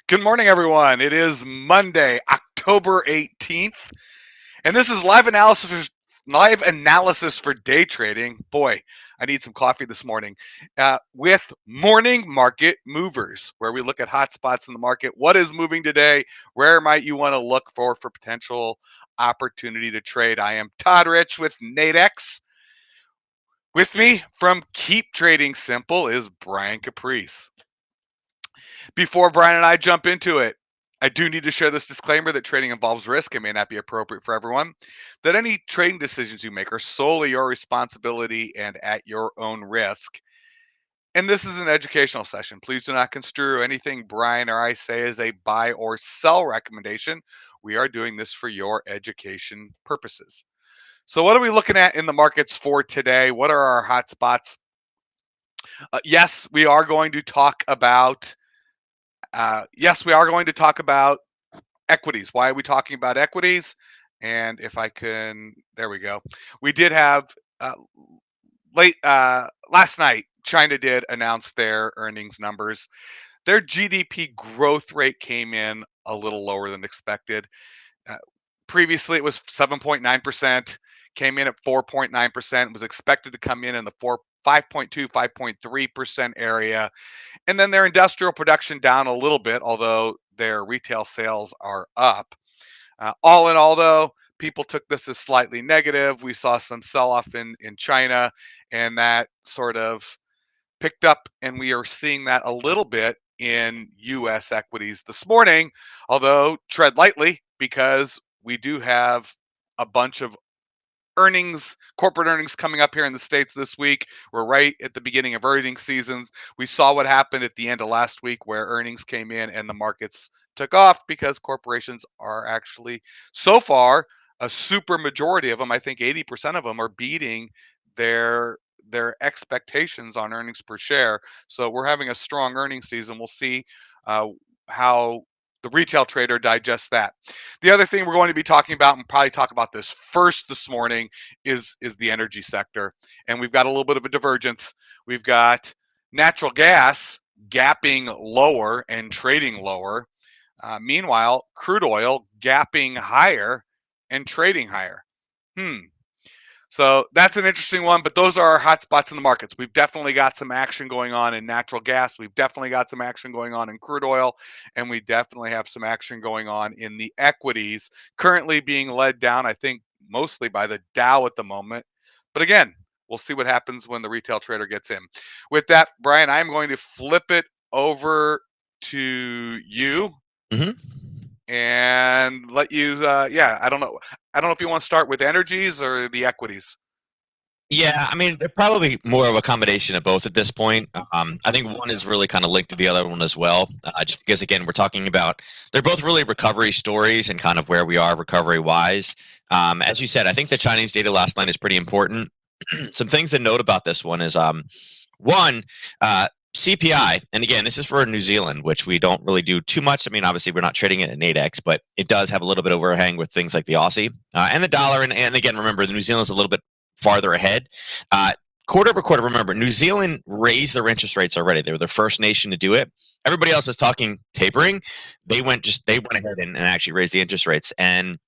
Good morning, everyone. It is Monday, October 18th, and this is live analysis for day trading. Boy, I need some coffee this morning. With morning market movers, where we look at hot spots in the market. What is moving today? Where might you want to look for potential opportunity to trade? I am Todd Rich with Nadex. With me from Keep Trading Simple is Brian Caprice. Before Brian and I jump into it, I do need to share this disclaimer that trading involves risk and may not be appropriate for everyone. That any trading decisions you make are solely your responsibility and at your own risk. And this is an educational session. Please do not construe anything Brian or I say as a buy or sell recommendation. We are doing this for your education purposes. So, what are we looking at in the markets for today? What are our hot spots? Yes, we are going to talk about equities. Why are we talking about equities? And if I can, there we go. We did have uh, last night, China did announce their earnings numbers. Their GDP growth rate came in a little lower than expected. Uh, Previously, it was 7.9%, came in at 4.9%, was expected to come in the 5.2, 5.3% area. And then their industrial production down a little bit, although their retail sales are up. All in all, though, people took this as slightly negative. We saw some sell off in China, and that sort of picked up, and we are seeing that a little bit in U.S. equities this morning, although tread lightly because we do have a bunch of corporate earnings coming up here in the States this week. We're right at the beginning of earnings seasons. We saw what happened at the end of last week where earnings came in and the markets took off because corporations are actually, so far, a super majority of them, I think 80% of them, are beating their expectations on earnings per share. So we're having a strong earnings season. We'll see uh, how the retail trader digests that. The other thing we're going to be talking about, and probably talk about this first this morning, is the energy sector. And we've got a little bit of a divergence. We've got natural gas gapping lower and trading lower. Meanwhile, crude oil gapping higher and trading higher. So that's an interesting one, but those are our hot spots in the markets. We've definitely got some action going on in natural gas. We've definitely got some action going on in crude oil, and we definitely have some action going on in the equities, currently being led down, I think, mostly by the Dow at the moment. But again, we'll see what happens when the retail trader gets in. With that, Brian, I'm going to flip it over to you hmm and let you. Yeah, I don't know. I don't know if you want to start with energies or the equities. Yeah, I mean, they're probably more of a combination of both at this point. I think one is really kind of linked to the other one as well, just because, again, we're talking about they're both really recovery stories and kind of where we are recovery wise. As you said, I think the Chinese data last night is pretty important. Some things to note about this one is one, CPI, and again, this is for New Zealand, which we don't really do too much. I mean, obviously, we're not trading it at Nadex, but it does have a little bit of overhang with things like the Aussie and the dollar. And again, remember, the New Zealand's a little bit farther ahead. Quarter over quarter, remember, New Zealand raised their interest rates already. They were the first nation to do it. Everybody else is talking tapering. They went ahead and actually raised the interest rates. And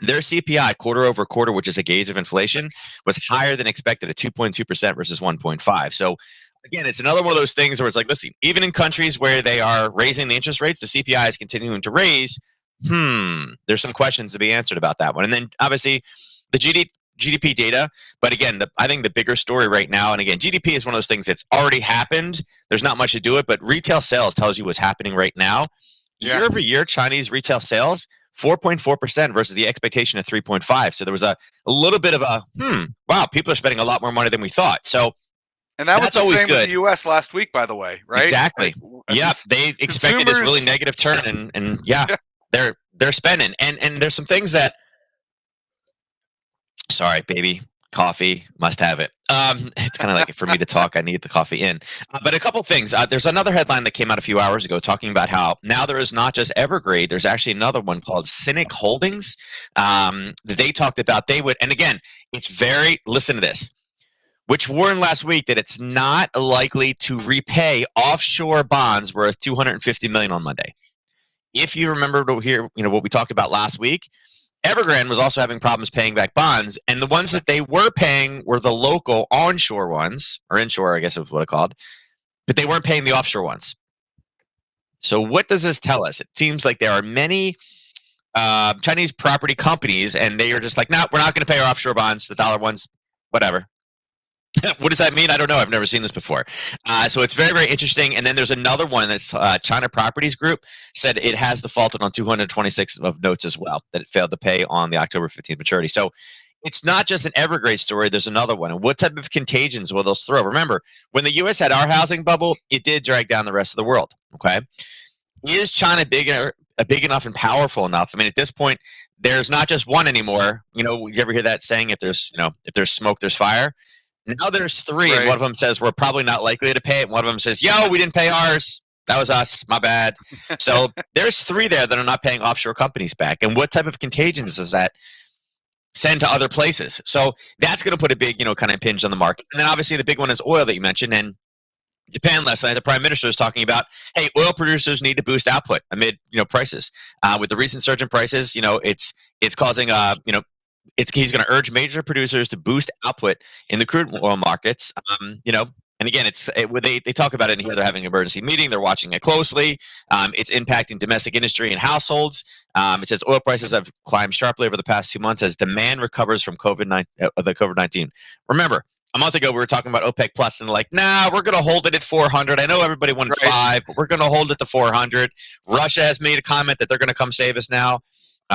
their CPI quarter over quarter, which is a gauge of inflation, was higher than expected at 2.2% versus 1.5. So again, it's another one of those things where it's like, listen, even in countries where they are raising the interest rates, the CPI is continuing to raise. There's some questions to be answered about that one. And then obviously the GDP data. But again, I think the bigger story right now, and again, GDP is one of those things that's already happened. There's not much to do it, but retail sales tells you what's happening right now. Yeah. Year over year, Chinese retail sales 4.4% versus the expectation of 3.5. So there was a little bit of a wow, people are spending a lot more money than we thought. So And that was that's the always same with good. the U.S. last week, by the way, right? Exactly. Yep. They expected this really Consumers. negative turn, and yeah, they're spending. And there's some things that. Sorry, baby. Coffee, must have it. It's kind of like for me to talk, I need the coffee in. But a couple things. There's another headline that came out a few hours ago talking about how now there is not just Evergrande. There's actually another one called Cynic Holdings that they talked about. They would, and again, it's very. Listen to this. Which warned last week that it's not likely to repay offshore bonds worth $250 million on Monday. if you remember to hear, what we talked about last week, Evergrande was also having problems paying back bonds, and the ones that they were paying were the local onshore ones, or inshore, I guess is what it's called, but they weren't paying the offshore ones. So what does this tell us? It seems like there are many Chinese property companies, and they are just like, no, we're not going to pay our offshore bonds, the dollar ones, whatever. What does that mean? I don't know. I've never seen this before. So it's very, very interesting. And then there's another one that's China Properties Group said it has defaulted on 226 of notes as well, that it failed to pay on the October 15th maturity. So it's not just an Evergrande story. There's another one. And what type of contagions will those throw? Remember, when the U.S. had our housing bubble, it did drag down the rest of the world. Okay. Is China big enough and powerful enough? I mean, at this point, there's not just one anymore. You ever hear that saying, if there's smoke, there's fire? Now there's three, Right. and one of them says we're probably not likely to pay it. And one of them says, yo, we didn't pay ours. That was us. My bad. So there's three there that are not paying offshore companies back. And what type of contagions does that send to other places? So that's going to put a big, kind of impinge on the market. And then obviously the big one is oil that you mentioned. And Japan last night, the prime minister was talking about, hey, oil producers need to boost output amid, prices. With the recent surge in prices, it's causing, he's going to urge major producers to boost output in the crude oil markets. And again, they talk about it in here. They're having an emergency meeting. They're watching it closely. It's impacting domestic industry and households. It says oil prices have climbed sharply over the past 2 months as demand recovers from COVID-19. Remember, a month ago we were talking about OPEC Plus, and like, nah, we're going to hold it at 400. I know everybody wanted Right. 5, but we're going to hold it to 400. Russia has made a comment that they're going to come save us now.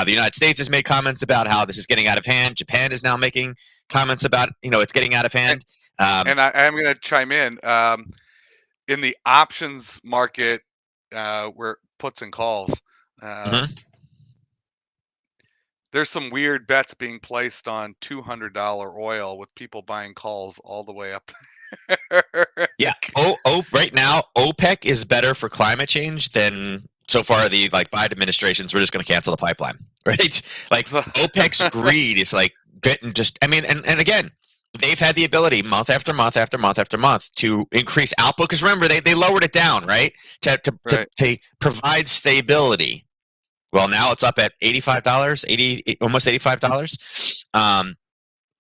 The United States has made comments about how this is getting out of hand. Japan is now making comments about, it's getting out of hand. And I'm going to chime in. In the options market, where puts and calls, there's some weird bets being placed on $200 oil with people buying calls all the way up. Yeah. Right now, OPEC is better for climate change than so far the Biden administrations. We're just going to cancel the pipeline, right? Like OPEC's greed is like getting and again, they've had the ability month after month after month after month to increase output. Because remember, they lowered it down, right? To provide stability. Well, now it's up at $85, almost $85. And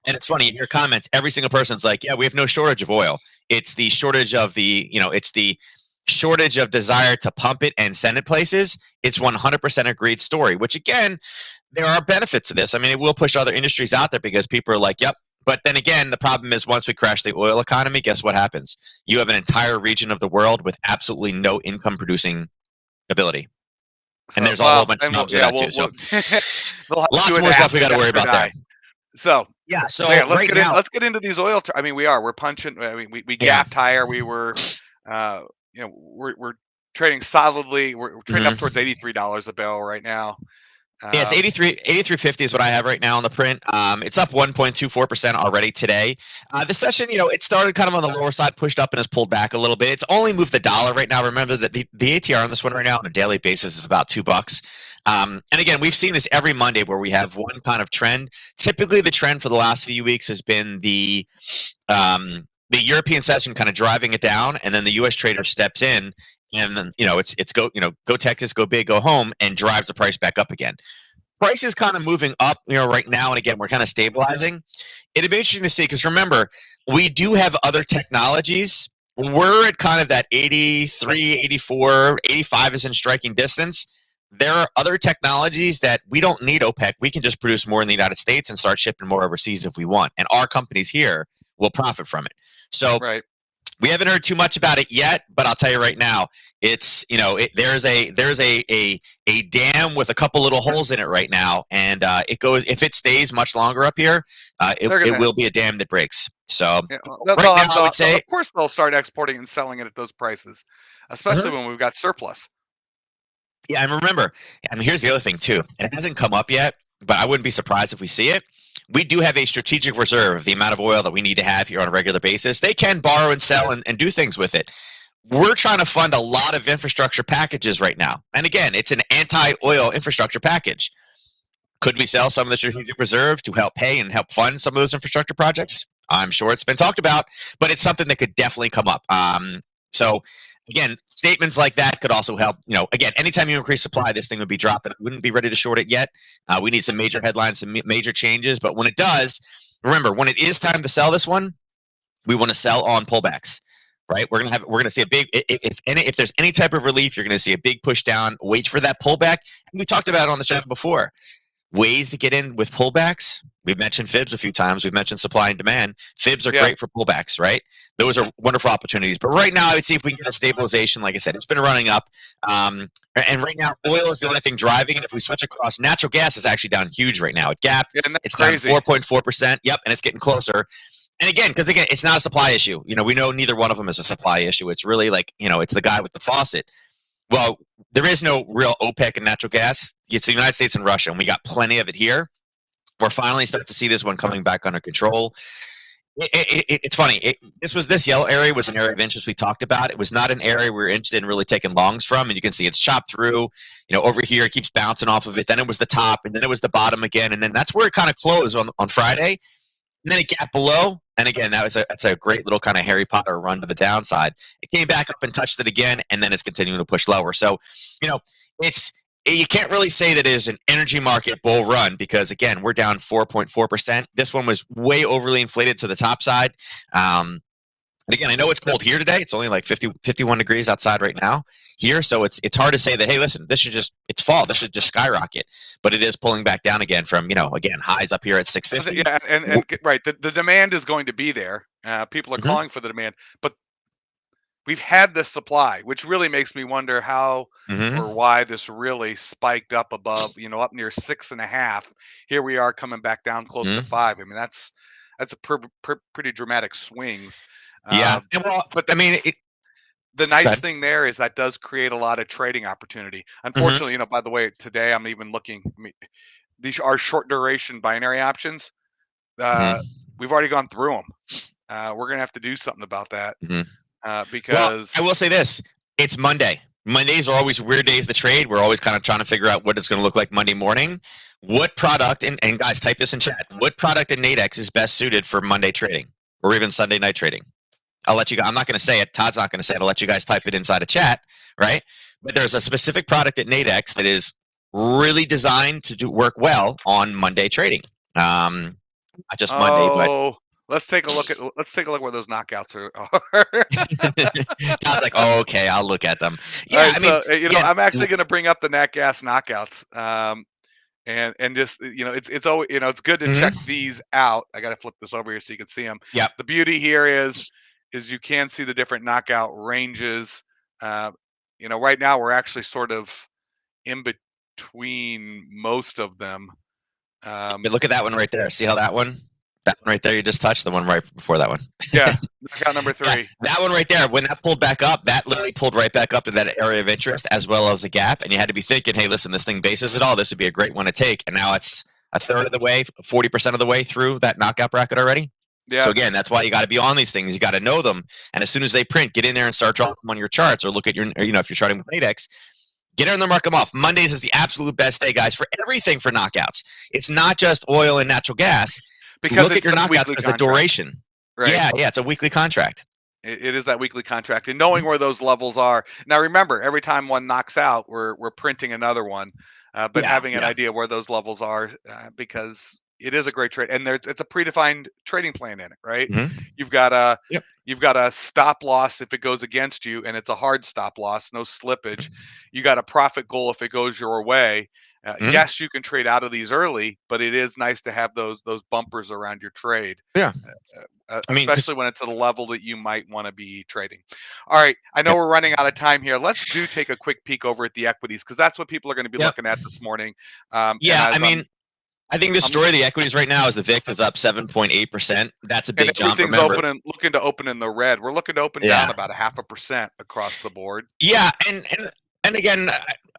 it's funny, in your comments, every single person's like, yeah, we have no shortage of oil. It's the shortage of it's the shortage of desire to pump it and send it places. It's 100% a great story, which again, there are benefits to this. I mean, it will push other industries out there because people are like, yep. But then again, the problem is once we crash the oil economy, guess what happens? You have an entire region of the world with absolutely no income producing ability. And there's a whole bunch of problems with that too. So lots more stuff we got to worry about there. So yeah. So let's get into these oil. I mean, we're punching. I mean, we gapped higher. We were, we're trading solidly. We're trading up towards $83 a barrel right now. Yeah, it's 83.50 is what I have right now on the print. It's up 1.24% already today. The session, it started kind of on the lower side, pushed up and has pulled back a little bit. It's only moved the dollar right now. Remember that the ATR on this one right now on a daily basis is about $2. And again, we've seen this every Monday where we have one kind of trend. Typically, the trend for the last few weeks has been the European session kind of driving it down, and then the U.S. trader steps in. And then, it's go Texas, go big, go home, and drives the price back up again. Price is kind of moving up, right now. And again, we're kind of stabilizing. It'd be interesting to see, because remember, we do have other technologies. We're at kind of that 83, 84, 85 is in striking distance. There are other technologies that we don't need OPEC. We can just produce more in the United States and start shipping more overseas if we want. And our companies here will profit from it. So right. We haven't heard too much about it yet, but I'll tell you right now, it's there's a dam with a couple little holes in it right now, and if it stays much longer up here, it will be a dam that breaks. So right now, I would say, of course, they'll start exporting and selling it at those prices, especially when we've got surplus. Yeah, and remember, here's the other thing too, and it hasn't come up yet, but I wouldn't be surprised if we see it. We do have a strategic reserve, the amount of oil that we need to have here on a regular basis. They can borrow and sell and do things with it. We're trying to fund a lot of infrastructure packages right now. And again, it's an anti-oil infrastructure package. Could we sell some of the strategic reserve to help pay and help fund some of those infrastructure projects? I'm sure it's been talked about, but it's something that could definitely come up. So again, statements like that could also help. Again, anytime you increase supply, this thing would be dropping. I wouldn't be ready to short it yet. We need some major headlines, some major changes. But when it does, remember, when it is time to sell this one, we want to sell on pullbacks, right? We're gonna see a big, if there's any type of relief, you're gonna see a big push down. Wait for that pullback. And we talked about it on the channel before. Ways to get in with pullbacks. We've mentioned fibs a few times. We've mentioned supply and demand. Fibs are great for pullbacks, right? Those are wonderful opportunities. But right now, I would see if we can get a stabilization. Like I said, it's been running up. And right now, oil is the only thing driving it. If we switch across, natural gas is actually down huge right now. It gapped. It's crazy. Down 4.4%. Yep, and it's getting closer. And again, because it's not a supply issue. We know neither one of them is a supply issue. It's really like, it's the guy with the faucet. Well, there is no real OPEC in natural gas. It's the United States and Russia, and we got plenty of it here. We're finally starting to see this one coming back under control. It's funny. This yellow area was an area of interest we talked about. It was not an area we were interested in really taking longs from, and you can see it's chopped through. Over here, it keeps bouncing off of it. Then it was the top, and then it was the bottom again, and then that's where it kind of closed on Friday. And then it gapped below. And again, that's a great little kind of Harry Potter run to the downside. It came back up and touched it again, and then it's continuing to push lower. So, you can't really say that it is an energy market bull run because, again, we're down 4.4%. This one was way overly inflated to the top side. And again, I know it's cold here today. It's only like 51 degrees outside right now here. So it's hard to say that, hey, listen, it's fall. This should just skyrocket. But it is pulling back down again from, again, highs up here at 650. Yeah, and right. The demand is going to be there. People are calling for the demand. But we've had the supply, which really makes me wonder how or why this really spiked up above, up near 6.5. Here we are coming back down close to 5. I mean, that's a pretty dramatic swings. Yeah, but the nice thing there is that does create a lot of trading opportunity. Unfortunately, by the way, today I'm even looking. These are short duration binary options. We've already gone through them. We're gonna have to do something about that because I will say this: it's Monday. Mondays are always weird days to trade. We're always kind of trying to figure out what it's going to look like Monday morning. What product and guys, type this in chat. What product in Nadex is best suited for Monday trading or even Sunday night trading? I'll let you guys, I'm not going to say it. Todd's not going to say it. I'll let you guys type it inside a chat, right? But there's a specific product at Nadex that is really designed to work well on Monday trading. Not just Monday, but let's take a look where those knockouts are. Todd's like, oh, okay, I'll look at them. Yeah, right, I'm actually going to bring up the Nat Gas Knockouts. And just it's always it's good to check these out. I got to flip this over here so you can see them. Yeah. The beauty here is you can see the different knockout ranges. Right now we're actually sort of in between most of them. Look at that one right there. See how that one right there you just touched, the one right before that one. Yeah, knockout number 3. Yeah, that one right there. When that pulled back up, that literally pulled right back up to that area of interest as well as the gap. And you had to be thinking, hey, listen, this thing bases it all. This would be a great one to take. And now it's a third of the way, 40% of the way through that knockout bracket already. Yeah. So again, that's why you got to be on these things. You got to know them, and as soon as they print, get in there and start drawing them on your charts, or look at your, if you're charting with Nadex, get in there, mark them off. Mondays is the absolute best day, guys, for everything for knockouts. It's not just oil and natural gas. Because look at your knockouts because the duration. Right. Yeah, it's a weekly contract. It is that weekly contract, and knowing where those levels are. Now, remember, every time one knocks out, we're printing another one, but having an idea where those levels are, because it is a great trade, and it's a predefined trading plan in it, right? You've got a stop loss if it goes against you, and it's a hard stop loss, no slippage. You got a profit goal if it goes your way. Yes, you can trade out of these early, but it is nice to have those bumpers around your trade. Yeah. Especially when it's at a level that you might want to be trading. All right. I know we're running out of time here. Let's take a quick peek over at the equities, because that's what people are going to be looking at this morning. I think the story of the equities right now is the VIX is up 7.8%. That's a big jump. Everything's looking to open in the red. We're looking to open down about 0.5% across the board. Yeah, and again,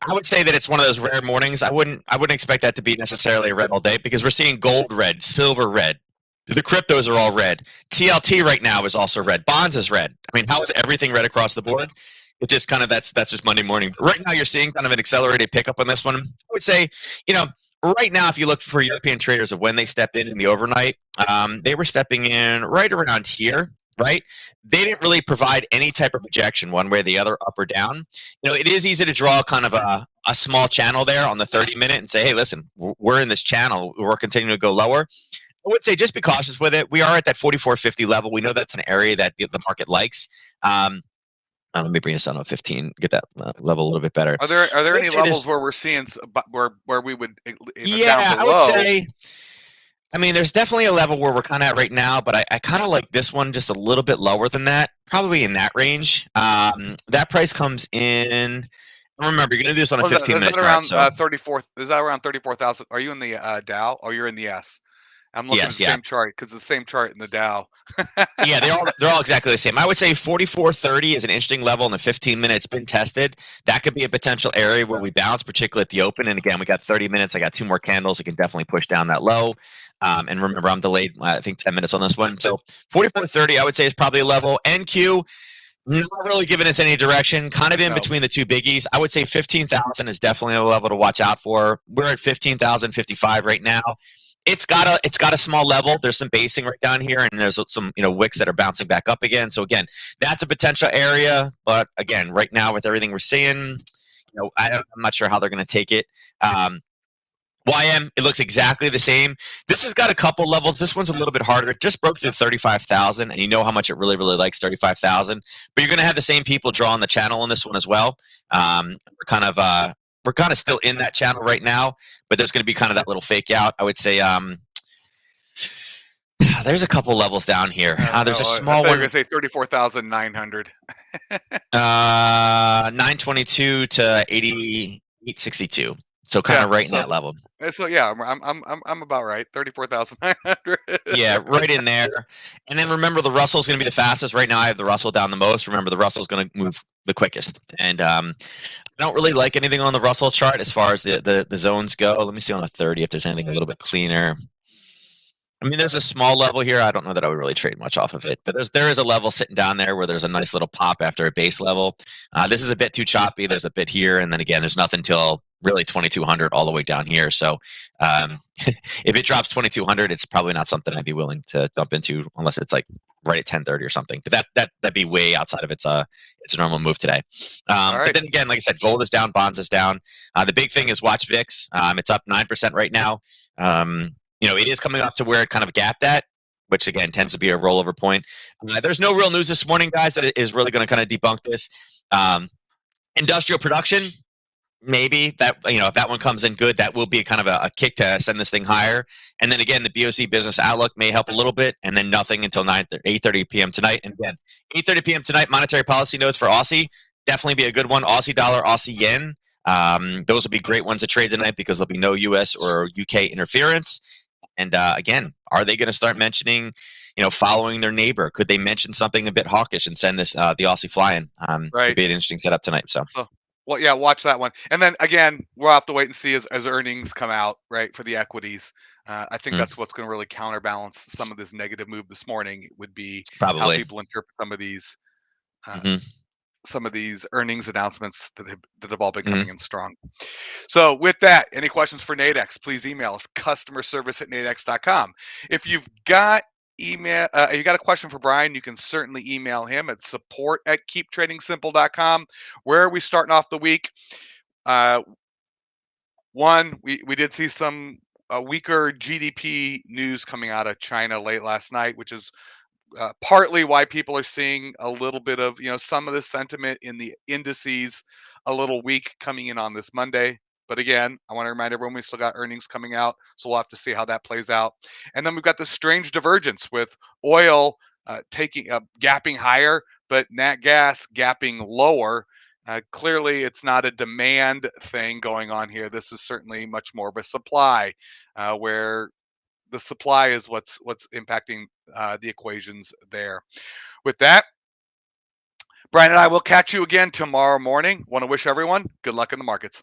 I would say that it's one of those rare mornings. I wouldn't expect that to be necessarily a red all day, because we're seeing gold red, silver red. The cryptos are all red. TLT right now is also red. Bonds is red. I mean, how is everything red across the board? It's just kind of that's just Monday morning. But right now, you're seeing kind of an accelerated pickup on this one. I would say, right now, if you look for European traders of when they stepped in the overnight, they were stepping in right around here. right? They didn't really provide any type of projection one way or the other, up or down. It is easy to draw kind of a small channel there on the 30-minute and say, hey, listen, we're in this channel. We're continuing to go lower. I would say just be cautious with it. We are at that 44.50 level. We know that's an area that the market likes. Let me bring this down to 15, get that level a little bit better. Are there Let's any say levels where we're seeing where we would down yeah, I would below? say. I mean, there's definitely a level where we're kind of at right now, but I kind of like this one just a little bit lower than that, probably in that range. That price comes in. Remember, you're gonna do this on a Is 15-minute that chart, around so 34? Is that around 34,000? Are you in the Dow? Oh, you're in the S. I'm looking at yes, the yeah. same chart because the same chart in the Dow. Yeah, they're all exactly the same. I would say 44.30 is an interesting level in the 15-minute. It's been tested. That could be a potential area where we bounce, particularly at the open. And again, we got 30 minutes. I got 2 more candles. It can definitely push down that low. And remember, I'm delayed. I think 10 minutes on this one. So 44.30, I would say, is probably a level. NQ, not really giving us any direction. Kind of in No. between the two biggies. I would say 15,000 is definitely a level to watch out for. We're at 15,055 right now. It's got a small level. There's some basing right down here, and there's some wicks that are bouncing back up again. So again, that's a potential area. But again, right now with everything we're seeing, I'm not sure how they're going to take it. YM, it looks exactly the same. This has got a couple levels. This one's a little bit harder. It just broke through 35,000, and you know how much it really, really likes 35,000. But you're going to have the same people draw on the channel on this one as well. We're kind of still in that channel right now, but there's going to be kind of that little fake out. I would say there's a couple levels down here. There's a I small thought you were one, gonna say 34,900. 922 to 8862. So kind Yeah. of right in that level. So yeah, I'm about right. 34,900. Yeah, right in there. And then remember, the Russell's going to be the fastest. Right now, I have the Russell down the most. Remember, the Russell's going to move the quickest. And I don't really like anything on the Russell chart as far as the zones go. Let me see on a 30 if there's anything a little bit cleaner. I mean, there's a small level here. I don't know that I would really trade much off of it, but there is a level sitting down there where there's a nice little pop after a base level. This is a bit too choppy. There's a bit here, and then again, there's nothing till really 2,200 all the way down here. So if it drops 2,200, it's probably not something I'd be willing to jump into unless it's like right at 10:30 or something. But that'd be way outside of its normal move today. Right. But then again, like I said, gold is down, bonds is down. The big thing is watch VIX. It's up 9% right now. It is coming up to where it kind of gapped at, which again tends to be a rollover point. There's no real news this morning, guys, that is really going to kind of debunk this. Industrial production, maybe that if that one comes in good, that will be kind of a kick to send this thing higher. And then again, the BOC business outlook may help a little bit, and then nothing until 8:30 p.m. tonight. And again, 8:30 p.m. tonight, monetary policy notes for Aussie, definitely be a good one. Aussie dollar, Aussie yen. Those will be great ones to trade tonight because there'll be no U.S. or U.K. interference. And again, are they going to start mentioning, following their neighbor? Could they mention something a bit hawkish and send this the Aussie flying? Right. Could be an interesting setup tonight. So well, yeah, watch that one. And then again, we'll have to wait and see as earnings come out, right, for the equities. I think that's what's going to really counterbalance some of this negative move this morning. It would be how probably. people interpret Mhm. some of these earnings announcements that have all been coming in strong. So with that, any questions for Nadex, please email us customerservice@nadex.com. If you've got you got a question for Brian, you can certainly email him at support@keeptradingsimple.com. Where are we starting off the week? One, we did see some weaker GDP news coming out of China late last night, which is partly why people are seeing a little bit of some of the sentiment in the indices a little weak coming in on this Monday. But again, I want to remind everyone we still got earnings coming out, so we'll have to see how that plays out. And then we've got this strange divergence with oil gapping higher, but nat gas gapping lower. Clearly, it's not a demand thing going on here. This is certainly much more of a supply, where the supply is what's impacting the equations there. With that, Brian and I will catch you again tomorrow morning. Want to wish everyone good luck in the markets.